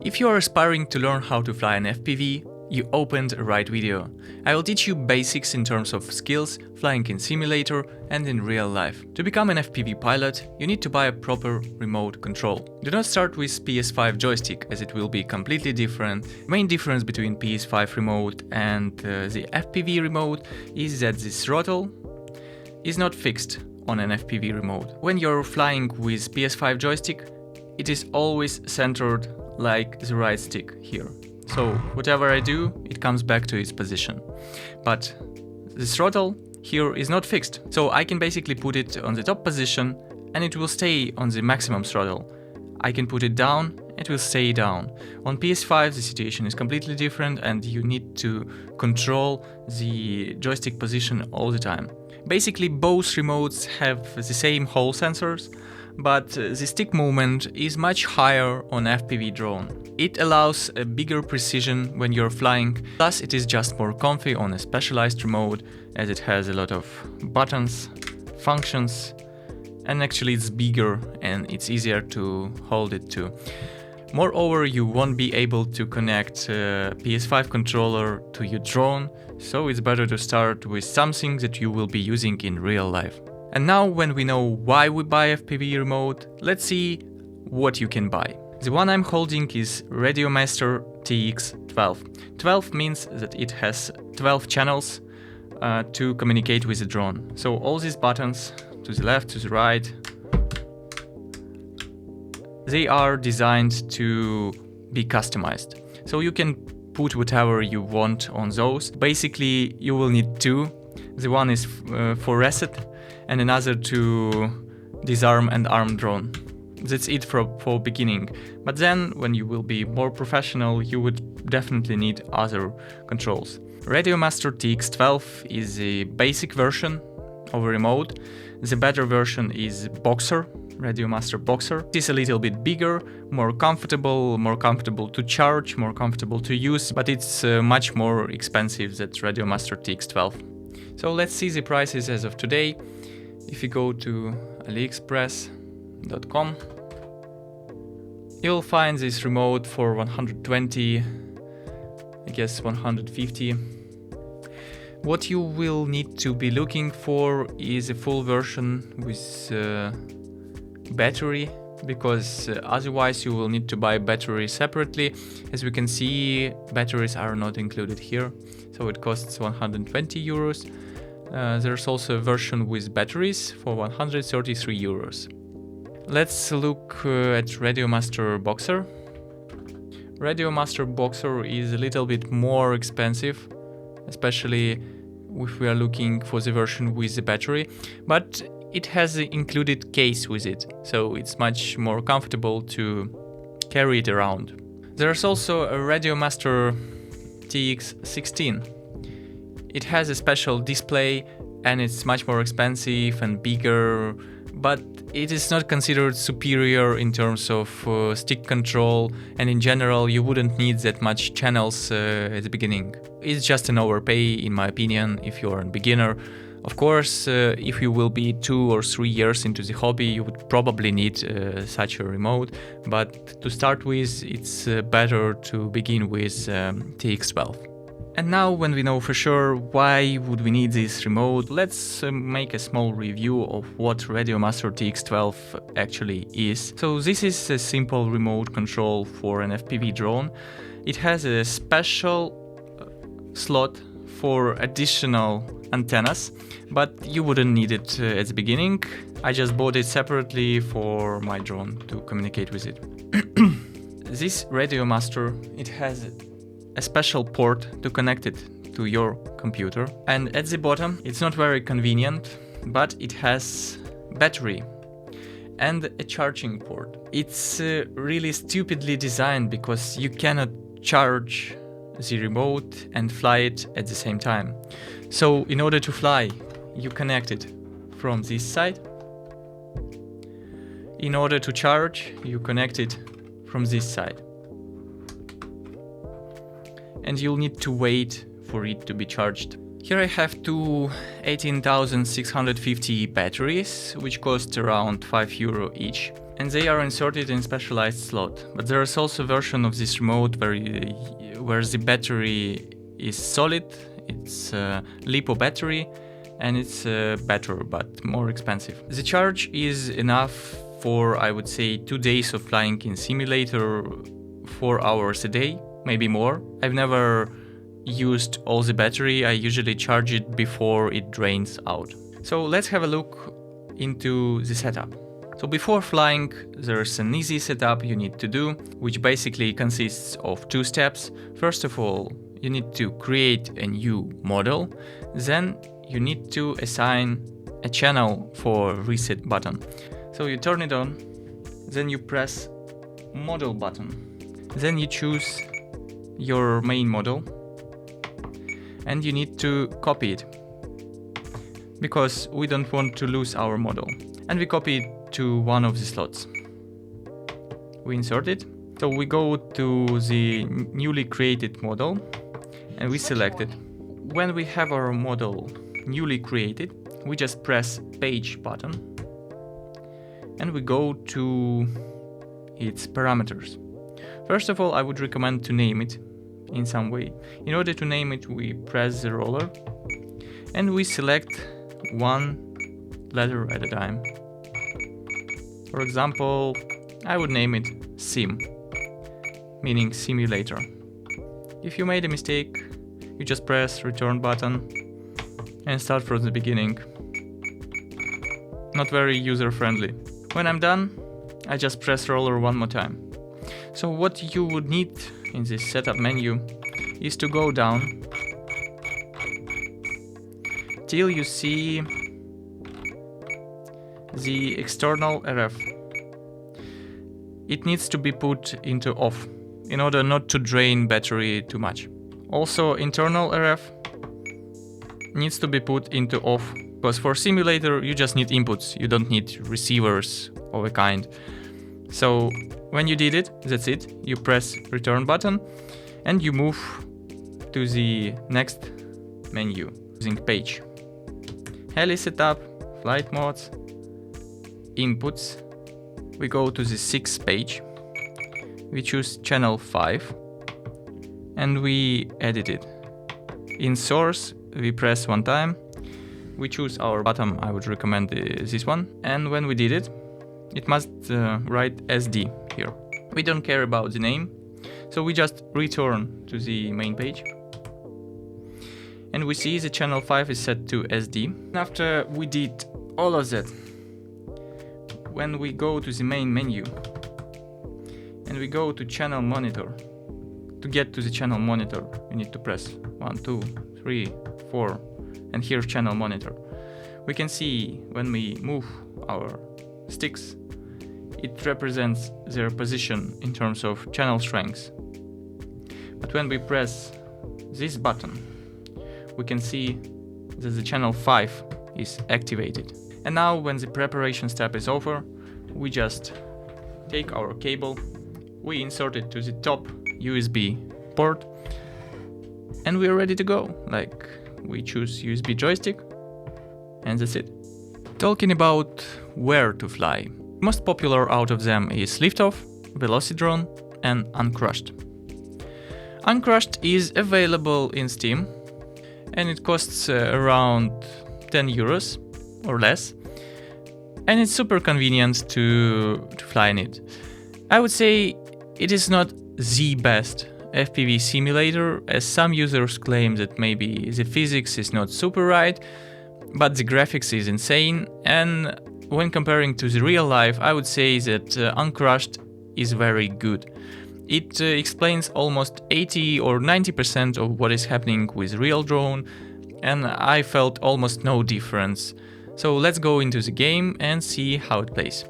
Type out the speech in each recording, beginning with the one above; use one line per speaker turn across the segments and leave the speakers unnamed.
If you are aspiring to learn how to fly an FPV, you opened the right video. I will teach you basics in terms of skills, flying in simulator and in real life. To become an FPV pilot, you need to buy a proper remote control. Do not start with PS5 joystick, as it will be completely different. The main difference between PS5 remote and the FPV remote is that the throttle is not fixed on an FPV remote. When you're flying with PS5 joystick, it is always centered like the right stick here. So whatever I do, it comes back to its position. But the throttle here is not fixed. So I can basically put it on the top position and it will stay on the maximum throttle. I can put it down, it will stay down. On PS5 the situation is completely different and you need to control the joystick position all the time. Basically both remotes have the same Hall sensors, but the stick movement is much higher on FPV drone. It allows a bigger precision when you're flying, plus it is just more comfy on a specialized remote as it has a lot of buttons, functions, and actually it's bigger and it's easier to hold it too. Moreover, you won't be able to connect a PS5 controller to your drone, so it's better to start with something that you will be using in real life. And now when we know why we buy FPV remote, let's see what you can buy. The one I'm holding is Radiomaster TX12. 12 means that it has 12 channels to communicate with the drone. So all these buttons to the left, to the right, they are designed to be customized. So you can put whatever you want on those. Basically, you will need two. The one is for reset and another to disarm and arm drone. That's it for beginning. But then, when you will be more professional, you would definitely need other controls. Radiomaster TX12 is a basic version of a remote. The better version is Boxer, Radiomaster Boxer. It is a little bit bigger, more comfortable to charge, more comfortable to use, but it's much more expensive than Radiomaster TX12. So let's see the prices as of today. If you go to aliexpress.com, you'll find this remote for 120, I guess 150. What you will need to be looking for is a full version with battery, because otherwise you will need to buy battery separately. As we can see, batteries are not included here, so it costs 120 euros. There's also a version with batteries for 133 euros. Let's look at Radiomaster Boxer. Radiomaster Boxer is a little bit more expensive, especially if we are looking for the version with the battery, but it has an included case with it, so it's much more comfortable to carry it around. There's also a Radiomaster TX16. It has a special display and it's much more expensive and bigger, but it is not considered superior in terms of stick control, and in general you wouldn't need that much channels at the beginning. It's just an overpay in my opinion if you're a beginner. Of course, if you will be 2 or 3 years into the hobby, you would probably need such a remote, but to start with, it's better to begin with TX12. And now, when we know for sure why would we need this remote, let's make a small review of what Radiomaster TX12 actually is. So this is a simple remote control for an FPV drone. It has a special slot for additional antennas, but you wouldn't need it at the beginning. I just bought it separately for my drone to communicate with it. This Radiomaster, it has a special port to connect it to your computer, and at the bottom it's not very convenient, but it has battery and a charging port. It's really stupidly designed because you cannot charge the remote and fly it at the same time. So in order to fly, you connect it from this side. In order to charge, you connect it from this side. And you'll need to wait for it to be charged. Here I have two 18,650 batteries, which cost around €5 each. and they are inserted in specialized slot. But there is also a version of this remote where the battery is solid, it's a LiPo battery, and it's better but more expensive. The charge is enough for, I would say, 2 days of flying in simulator, 4 hours a day, maybe more. I've never used all the battery, I usually charge it before it drains out. So let's have a look into the setup. So before flying, there's an easy setup you need to do, which basically consists of 2 steps. First of all, you need to create a new model, then you need to assign a channel for reset button. So you turn it on, then you press model button, then you choose your main model, and you need to copy it, because we don't want to lose our model. And we copy it to one of the slots. We insert it. So we go to the newly created model and we select it. When we have our model newly created, we just press page button and we go to its parameters. First of all, I would recommend to name it in some way. In order to name it, we press the roller and we select one letter at a time. For example, I would name it sim, meaning simulator. If you made a mistake, you just press return button and start from the beginning. Not very user-friendly. When I'm done, I just press roller one more time. So what you would need in this setup menu is to go down till you see the external RF. It needs to be put into off in order not to drain battery too much. Also, internal RF needs to be put into off, because for simulator you just need inputs, you don't need receivers of a kind. So when you did it, that's it. You press return button and you move to the next menu using page. Heli setup, flight modes, inputs. We go to the 6th page. We choose channel 5 and we edit it. In source, we press one time. We choose our bottom, I would recommend this one. And when we did it, it must write SD here. We don't care about the name, so we just return to the main page. And we see the channel 5 is set to SD. After we did all of that, when we go to the main menu and we go to channel monitor, to get to the channel monitor, you need to press 1, 2, 3, 4, and here's channel monitor. We can see when we move our sticks, it represents their position in terms of channel strengths. But when we press this button, we can see that the channel 5 is activated. And now when the preparation step is over, we just take our cable, we insert it to the top USB port, and we're ready to go. Like, we choose USB joystick, and that's it. Talking about where to fly. Most popular out of them is Liftoff, Velocidrone, and Uncrashed. Uncrashed is available in Steam, and it costs around 10 euros or less, and it's super convenient to fly in it. I would say it is not the best FPV simulator, as some users claim that maybe the physics is not super right, but the graphics is insane, and when comparing to the real life, I would say that Uncrashed is very good. It explains almost 80 or 90% of what is happening with real drone, and I felt almost no difference. So let's go into the game and see how it plays.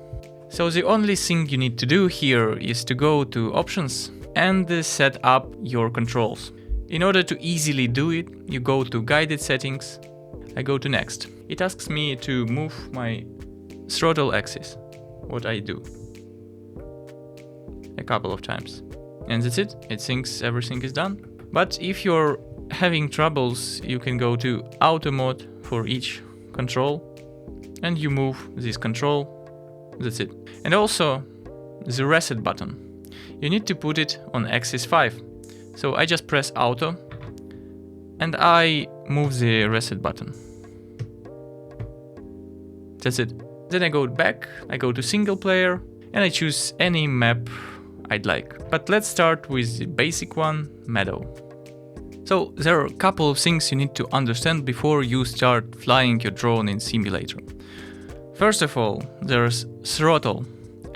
So the only thing you need to do here is to go to options and set up your controls. In order to easily do it, you go to guided settings. I go to next. It asks me to move my throttle axis, what I do, a couple of times. And that's it. It thinks everything is done. But if you're having troubles, you can go to auto mode for each control and you move this control That's it. And also the reset button. You need to put it on axis 5. So I just press auto and I move the reset button. That's it. Then I go back, I go to single player and I choose any map I'd like. But let's start with the basic one, Meadow. So there are a couple of things you need to understand before you start flying your drone in simulator. First of all, there's throttle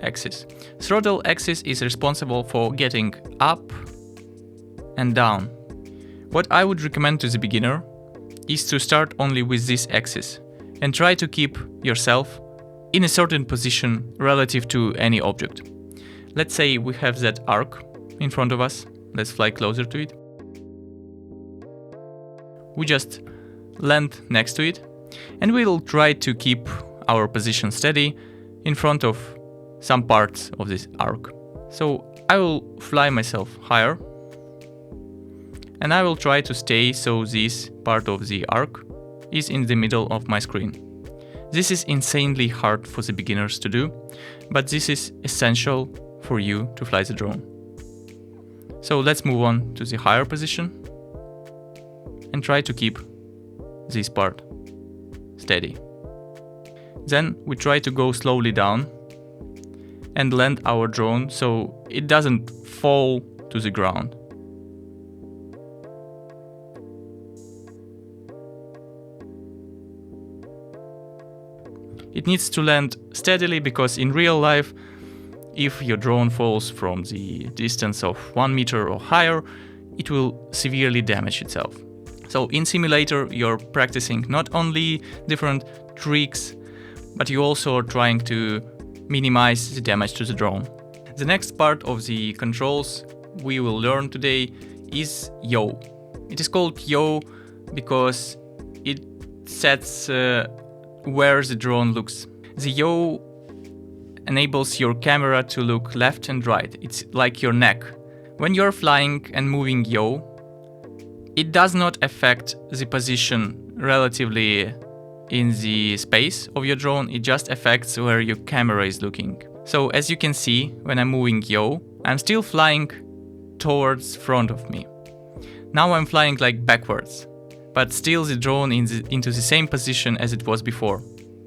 axis. Throttle axis is responsible for getting up and down. What I would recommend to the beginner is to start only with this axis and try to keep yourself in a certain position relative to any object. Let's say we have that arc in front of us. Let's fly closer to it. We just land next to it and we'll try to keep our position steady in front of some parts of this arc. So I will fly myself higher and I will try to stay so this part of the arc is in the middle of my screen. This is insanely hard for the beginners to do, but this is essential for you to fly the drone. So let's move on to the higher position and try to keep this part steady. Then we try to go slowly down and land our drone so it doesn't fall to the ground. It needs to land steadily because in real life, if your drone falls from the distance of 1 meter or higher, it will severely damage itself. So in simulator, you're practicing not only different tricks, but you also are trying to minimize the damage to the drone. The next part of the controls we will learn today is yaw. It is called yaw because it sets where the drone looks. The yaw enables your camera to look left and right. It's like your neck. When you're flying and moving yaw, it does not affect the position relatively in the space of your drone, it just affects where your camera is looking. So as you can see, when I'm moving yaw, I'm still flying towards front of me. Now I'm flying like backwards, but still the drone into the same position as it was before.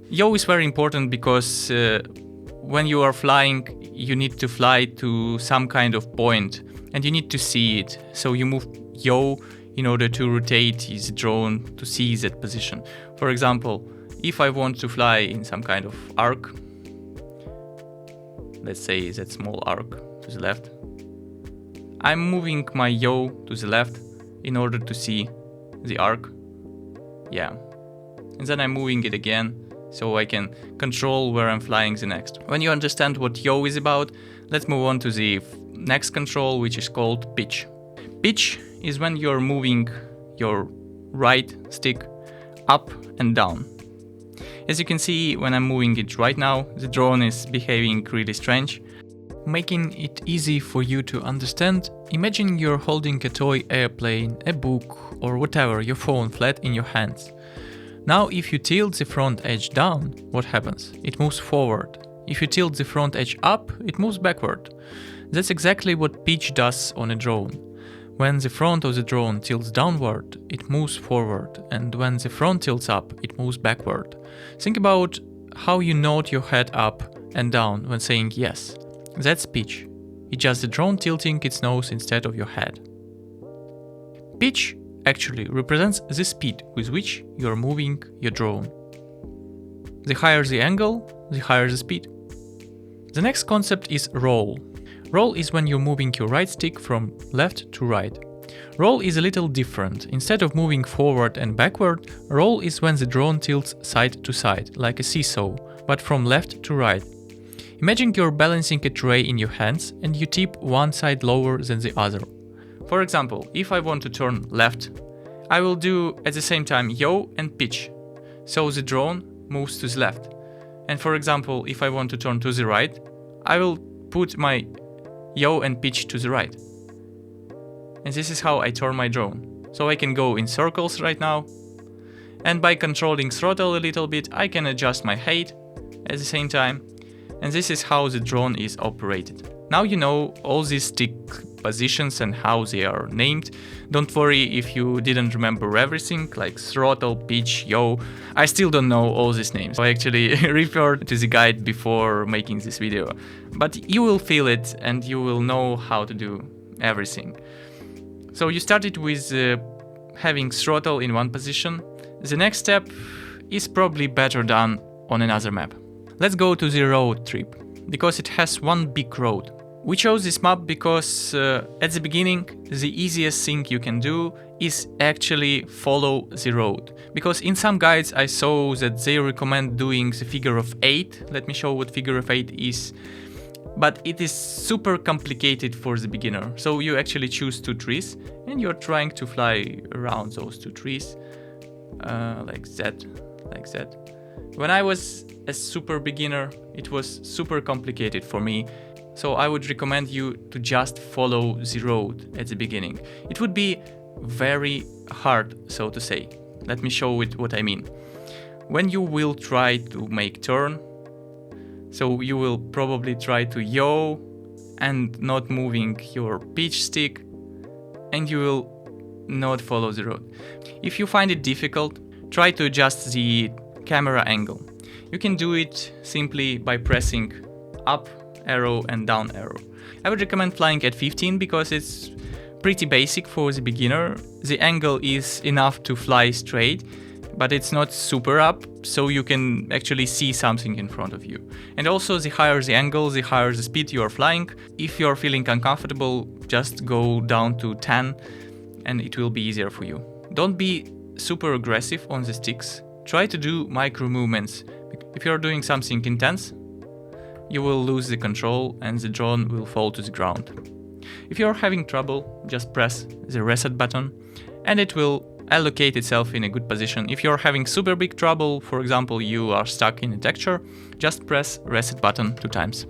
Yaw is very important because when you are flying, you need to fly to some kind of point and you need to see it. So you move yaw in order to rotate the drone to see that position. For example, if I want to fly in some kind of arc, let's say that small arc to the left, I'm moving my yaw to the left in order to see the arc. Yeah. And then I'm moving it again so I can control where I'm flying the next. When you understand what yaw is about, let's move on to the next control, which is called pitch. Pitch is when you're moving your right stick up and down. As you can see, when I'm moving it right now, the drone is behaving really strange. Making it easy for you to understand, imagine you're holding a toy airplane, a book, or whatever, your phone flat in your hands. Now if you tilt the front edge down, what happens? It moves forward. If you tilt the front edge up, it moves backward. That's exactly what pitch does on a drone. When the front of the drone tilts downward, it moves forward, and when the front tilts up, it moves backward. Think about how you nod your head up and down when saying yes. That's pitch. It's just the drone tilting its nose instead of your head. Pitch actually represents the speed with which you are moving your drone. The higher the angle, the higher the speed. The next concept is roll. Roll is when you're moving your right stick from left to right. Roll is a little different. Instead of moving forward and backward, roll is when the drone tilts side to side, like a seesaw, but from left to right. Imagine you're balancing a tray in your hands and you tip one side lower than the other. For example, if I want to turn left, I will do at the same time yaw and pitch, so the drone moves to the left. And for example, if I want to turn to the right, I will put my yaw and pitch to the right. And this is how I turn my drone. So I can go in circles right now. And by controlling throttle a little bit, I can adjust my height at the same time. And this is how the drone is operated. Now you know all these stick positions and how they are named. Don't worry if you didn't remember everything, like throttle, pitch, yaw. I still don't know all these names. I actually referred to the guide before making this video. But you will feel it and you will know how to do everything. So you started with having throttle in one position. The next step is probably better done on another map. Let's go to the Roadtrip, because it has one big road. We chose this map because at the beginning the easiest thing you can do is actually follow the road. Because in some guides I saw that they recommend doing the figure of 8. Let me show what figure of 8 is. But it is super complicated for the beginner. So you actually choose 2 trees and you're trying to fly around those 2 trees like that. When I was a super beginner, it was super complicated for me. So I would recommend you to just follow the road at the beginning. It would be very hard, so to say. Let me show it what I mean. When you will try to make turn, so you will probably try to yaw and not moving your pitch stick, and you will not follow the road. If you find it difficult, try to adjust the camera angle. You can do it simply by pressing up arrow and down arrow. I would recommend flying at 15 because it's pretty basic for the beginner. The angle is enough to fly straight, but it's not super up, so you can actually see something in front of you. And also, the higher the angle, the higher the speed you are flying. If you're feeling uncomfortable, just go down to 10 and it will be easier for you. Don't be super aggressive on the sticks. Try to do micro movements. If you're doing something intense, you will lose the control and the drone will fall to the ground. If you're having trouble, just press the reset button and it will allocate itself in a good position. If you're having super big trouble, for example, you are stuck in a texture, just press reset button 2 times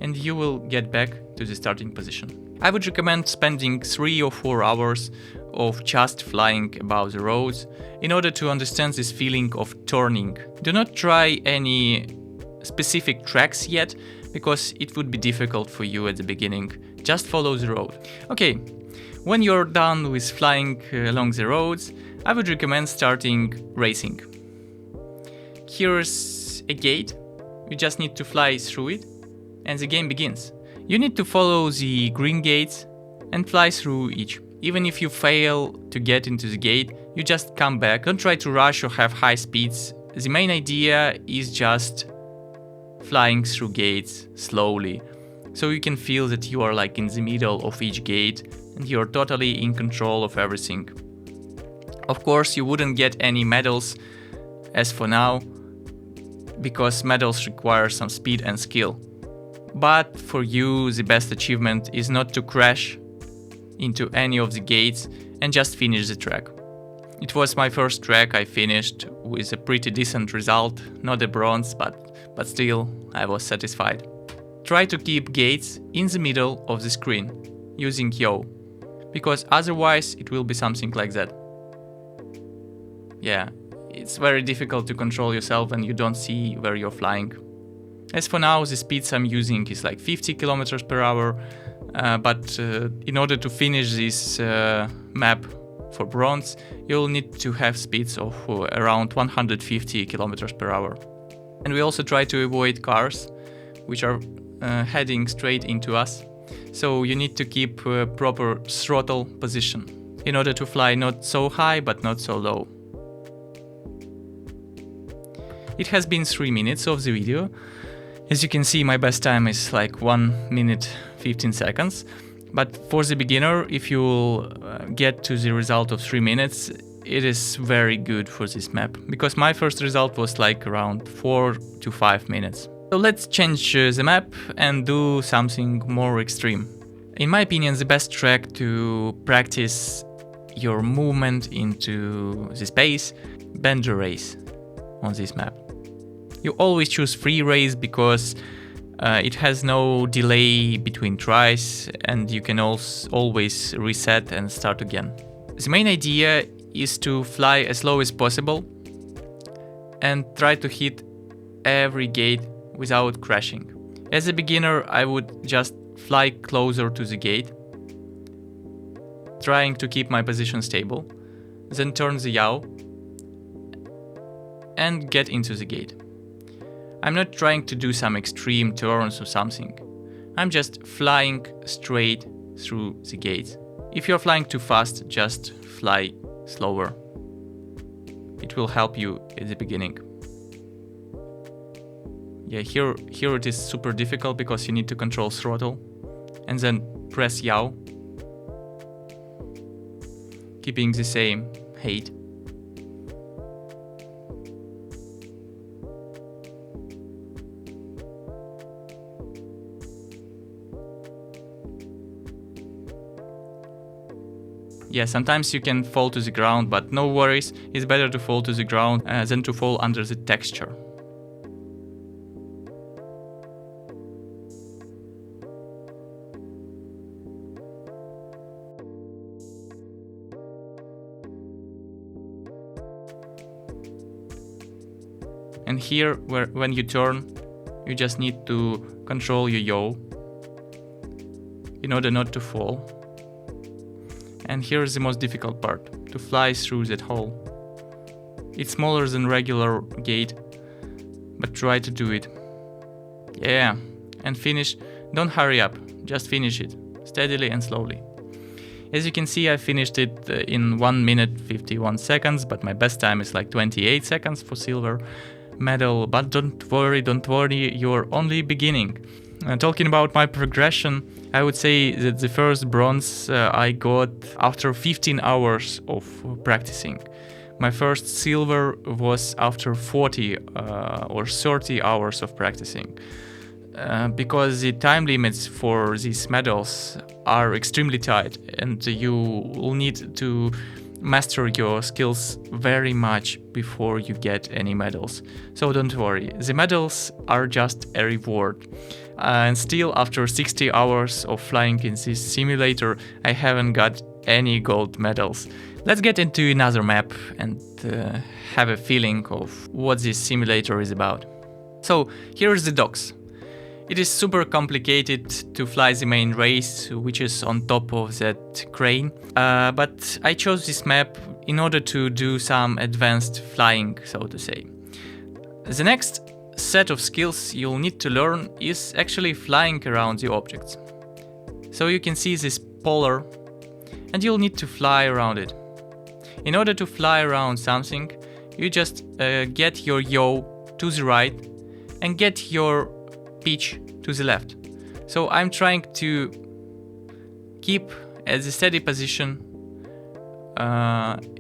and you will get back to the starting position. I would recommend spending 3 or 4 hours of just flying above the roads in order to understand this feeling of turning. Do not try any specific tracks yet, because it would be difficult for you at the beginning. Just follow the road. Okay, when you're done with flying along the roads, I would recommend starting racing. Here's a gate. You just need to fly through it and the game begins. You need to follow the green gates and fly through each. Even if you fail to get into the gate, you just come back. Don't try to rush or have high speeds. The main idea is just flying through gates slowly, so you can feel that you are like in the middle of each gate and you're totally in control of everything. Of course, you wouldn't get any medals as for now, because medals require some speed and skill. But for you, the best achievement is not to crash into any of the gates and just finish the track. It was my first track I finished with a pretty decent result, not a bronze, but still I was satisfied. Try to keep gates in the middle of the screen using yaw, because otherwise it will be something like that. Yeah, it's very difficult to control yourself when you don't see where you're flying. As for now, the speeds I'm using is like 50 kilometers per hour, but in order to finish this map for bronze, you'll need to have speeds of around 150 kilometers per hour. And we also try to avoid cars, which are heading straight into us. So you need to keep proper throttle position in order to fly not so high but not so low. It has been 3 minutes of the video. As you can see, my best time is like 1 minute 15 seconds. But for the beginner, if you'll get to the result of 3 minutes, it is very good for this map, because my first result was like around 4 to 5 minutes. So let's change the map and do something more extreme. In my opinion, the best track to practice your movement into the space, bando race on this map. You always choose free race because it has no delay between tries and you can always reset and start again. The main idea is to fly as low as possible and try to hit every gate without crashing. As a beginner, I would just fly closer to the gate, trying to keep my position stable, then turn the yaw and get into the gate. I'm not trying to do some extreme turns or something. I'm just flying straight through the gates. If you're flying too fast, just fly slower. It will help you at the beginning. Yeah, here it is super difficult because you need to control throttle and then press yaw, keeping the same height. Yeah, sometimes you can fall to the ground, but no worries, it's better to fall to the ground than to fall under the texture. And here, when you turn, you just need to control your yaw in order not to fall. And here's the most difficult part, to fly through that hole. It's smaller than regular gate, but try to do it. Yeah, and finish. Don't hurry up, just finish it, steadily and slowly. As you can see, I finished it in 1 minute 51 seconds, but my best time is like 28 seconds for silver medal. But don't worry, you're only beginning. Talking about my progression, I would say that the first bronze I got after 15 hours of practicing. My first silver was after 40 or 30 hours of practicing. Because the time limits for these medals are extremely tight and you will need to master your skills very much before you get any medals. So don't worry, the medals are just a reward. And still, after 60 hours of flying in this simulator, I haven't got any gold medals. Let's get into another map and have a feeling of what this simulator is about. So here's the docks. It is super complicated to fly the main race, which is on top of that crane. But I chose this map in order to do some advanced flying, so to say. The next set of skills you'll need to learn is actually flying around the objects. So you can see this polar, and you'll need to fly around it. In order to fly around something, you just get your yaw to the right and get your pitch to the left. So I'm trying to keep at the steady position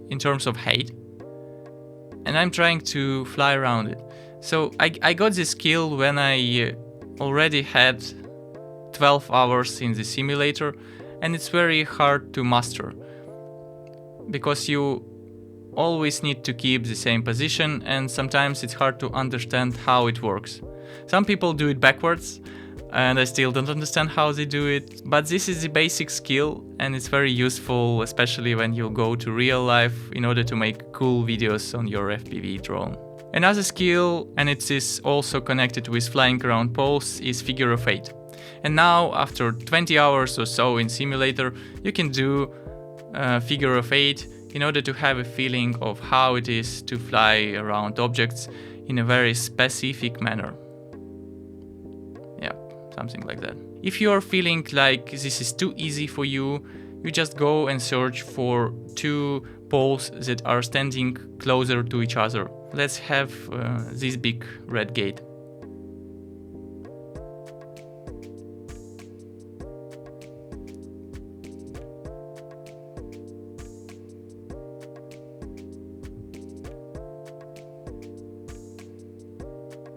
in terms of height, and I'm trying to fly around it. So I got this skill when I already had 12 hours in the simulator, and it's very hard to master because you always need to keep the same position, and sometimes it's hard to understand how it works. Some people do it backwards, and I still don't understand how they do it, but this is the basic skill and it's very useful, especially when you go to real life in order to make cool videos on your FPV drone. Another skill, and it is also connected with flying around poles, is figure of 8. And now, after 20 hours or so in simulator, you can do figure of 8 in order to have a feeling of how it is to fly around objects in a very specific manner. Yeah, something like that. If you are feeling like this is too easy for you, you just go and search for 2 poles that are standing closer to each other. Let's have this big red gate.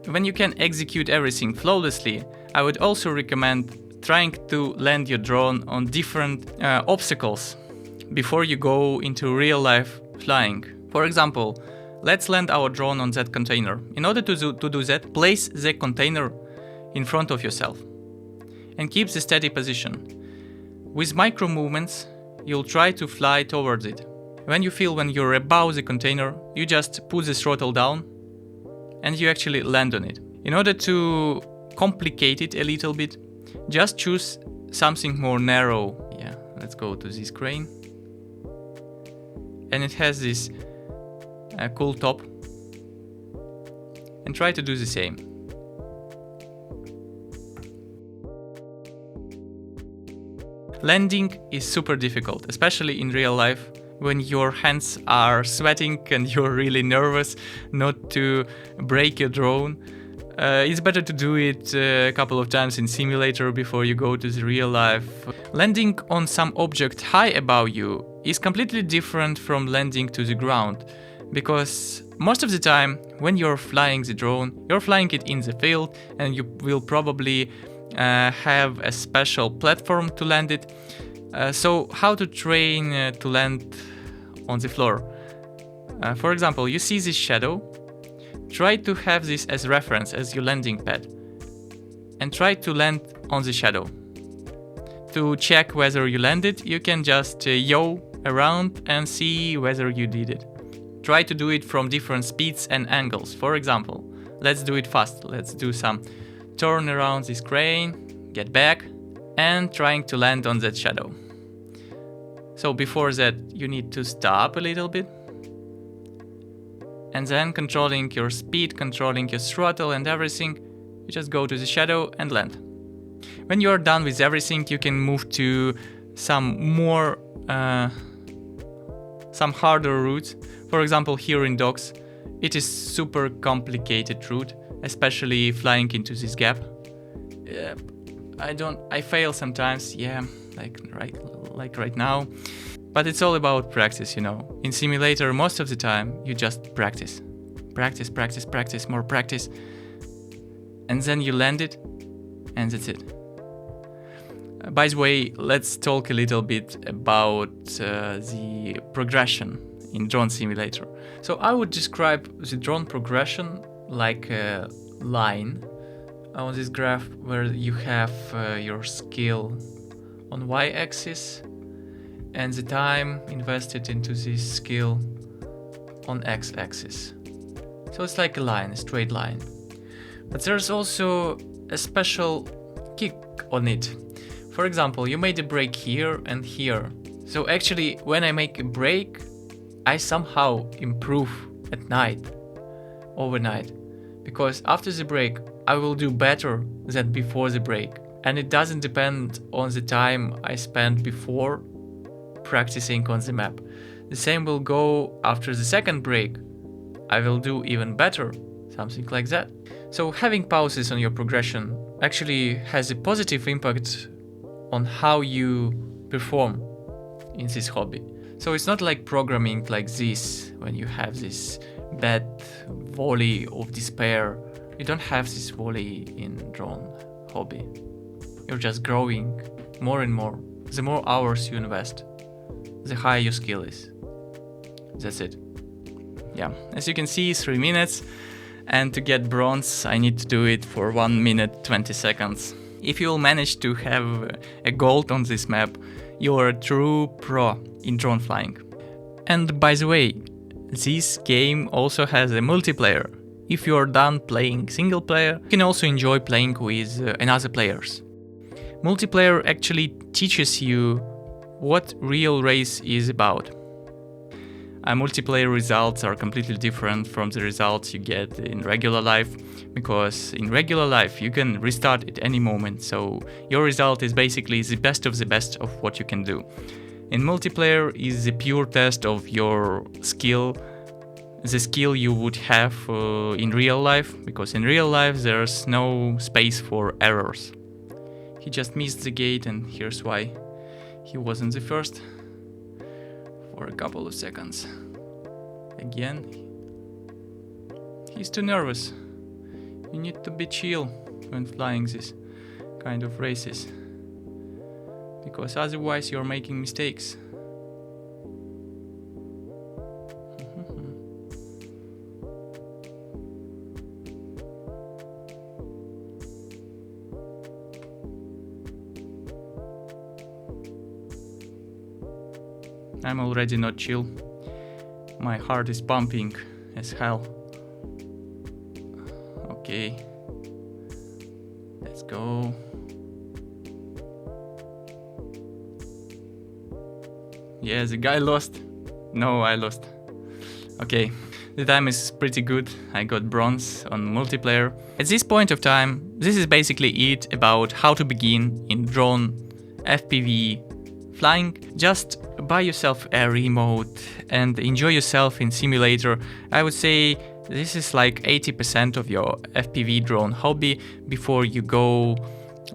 When you can execute everything flawlessly, I would also recommend trying to land your drone on different obstacles before you go into real life flying. For example, let's land our drone on that container. In order to do that, place the container in front of yourself and keep the steady position. With micro movements, you'll try to fly towards it. When you're above the container, you just put the throttle down and you actually land on it. In order to complicate it a little bit, just choose something more narrow. Yeah, let's go to this crane. And it has this cool top. And try to do the same. Landing is super difficult, especially in real life, when your hands are sweating and you're really nervous not to break your drone. It's better to do it a couple of times in simulator before you go to the real life. Landing on some object high above you is completely different from landing to the ground, because most of the time when you're flying the drone, you're flying it in the field and you will probably have a special platform to land it. So how to train to land on the floor? For example, you see this shadow. Try to have this as reference as your landing pad and try to land on the shadow. To check whether you landed, you can just yaw around and see whether you did it. Try to do it from different speeds and angles. For example, let's do it fast. Let's do some turn around this crane, get back, and trying to land on that shadow. So before that, you need to stop a little bit. And then controlling your speed, controlling your throttle and everything, you just go to the shadow and land. When you're done with everything, you can move to some more, some harder routes. For example, here in docks, it is super complicated route, especially flying into this gap. I fail sometimes, yeah, like right now. But it's all about practice, you know. In simulator, most of the time, you just practice. Practice, more practice. And then you land it, and that's it. By the way, let's talk a little bit about the progression in drone simulator. So I would describe the drone progression like a line on this graph where you have your skill on y-axis and the time invested into this skill on x-axis. So it's like a line, a straight line. But there's also a special kick on it. For example, you made a break here and here. So actually, when I make a break, I somehow improve at night, overnight. Because after the break, I will do better than before the break. And it doesn't depend on the time I spent before practicing on the map. The same will go after the second break. I will do even better, something like that. So having pauses on your progression actually has a positive impact on how you perform in this hobby. So it's not like programming like this, when you have this bad volley of despair. You don't have this volley in drone hobby. You're just growing more and more. The more hours you invest, the higher your skill is. That's it. Yeah, as you can see, 3 minutes. And to get bronze, I need to do it for 1 minute 20 seconds. If you'll manage to have a gold on this map, you're a true pro in drone flying. And by the way, this game also has a multiplayer. If you're done playing single player, you can also enjoy playing with another players. Multiplayer actually teaches you what real race is about. Multiplayer results are completely different from the results you get in regular life, because in regular life you can restart at any moment, so your result is basically the best of what you can do. In multiplayer is the pure test of your skill, the skill you would have in real life, because in real life there's no space for errors. He just missed the gate, and here's why. He wasn't the first for a couple of seconds. Again, he's too nervous. You need to be chill when flying this kind of races, because otherwise you're making mistakes. I'm already not chill. My heart is pumping as hell. Okay, go. Yeah, the guy lost. No, I lost. Okay, the time is pretty good. I got bronze on multiplayer. At this point of time, this is basically it about how to begin in drone FPV flying. Just buy yourself a remote and enjoy yourself in simulator. I would say this is like 80% of your FPV drone hobby before you go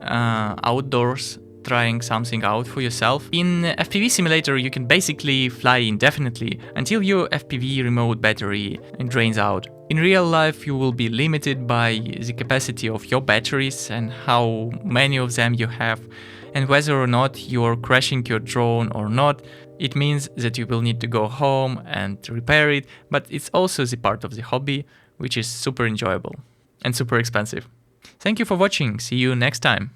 outdoors trying something out for yourself. In FPV simulator, you can basically fly indefinitely until your FPV remote battery drains out. In real life, you will be limited by the capacity of your batteries and how many of them you have, and whether or not you're crashing your drone or not. It means that you will need to go home and repair it, but it's also the part of the hobby, which is super enjoyable and super expensive. Thank you for watching. See you next time.